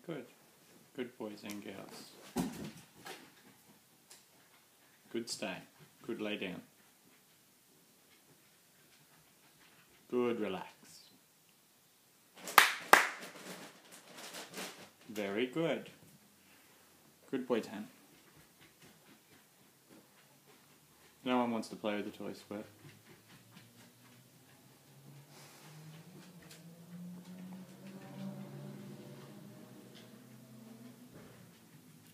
good. Good boys and girls. Good stay. Good lay down. Good relax. Very good. Good boy, Tan. No one wants to play with the toy squirt.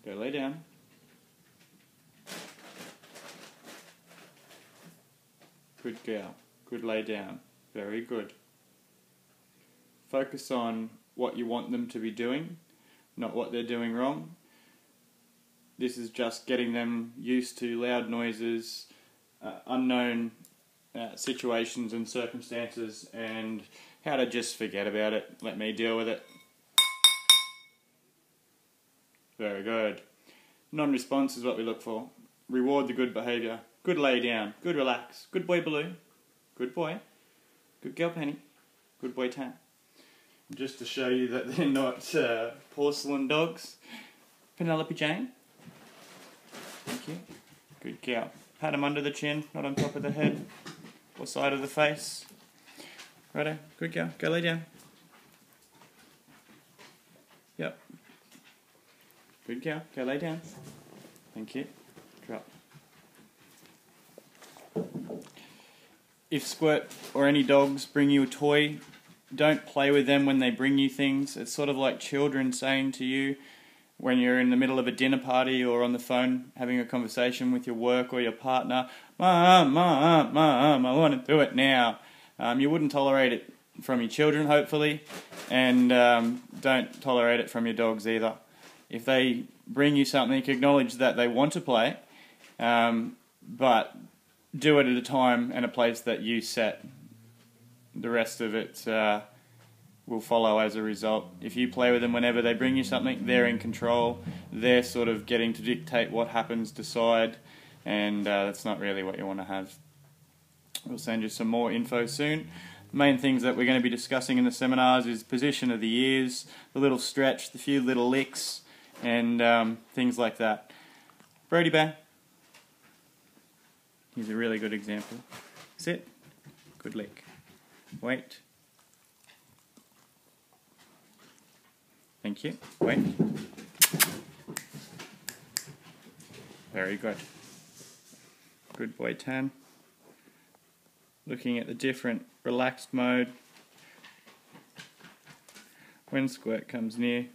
Go lay down. Good girl. Good lay down. Very good. Focus on what you want them to be doing, not what they're doing wrong. This is just getting them used to loud noises, unknown situations and circumstances, and how to just forget about it. Let me deal with it. Very good. Non-response is what we look for. Reward the good behaviour. Good lay down. Good relax. Good boy, Balloo. Good boy. Good girl, Penny. Good boy, Tan. Just to show you that they're not porcelain dogs. Penelope Jane. Thank you. Good girl. Pat them under the chin, not on top of the head or side of the face. Righto. Good girl. Go lay down. Yep. Good girl. Go lay down. Thank you. Drop. If Squirt or any dogs bring you a toy, don't play with them when they bring you things. It's sort of like children saying to you when you're in the middle of a dinner party or on the phone having a conversation with your work or your partner, "Mom, Mom, Mom, I want to do it now." You wouldn't tolerate it from your children, hopefully, and don't tolerate it from your dogs either. If they bring you something, acknowledge that they want to play, but do it at a time and a place that you set. The rest of it will follow as a result. If you play with them whenever they bring you something, they're in control. They're sort of getting to dictate what happens, decide, and that's not really what you want to have. We'll send you some more info soon. The main things that we're going to be discussing in the seminars is position of the ears, the little stretch, the few little licks, and things like that. Brody Bear. He's a really good example. Sit. Good lick. Wait. Thank you. Wait. Very good. Good boy, Tan. Looking at the different relaxed mode. When Squirt comes near,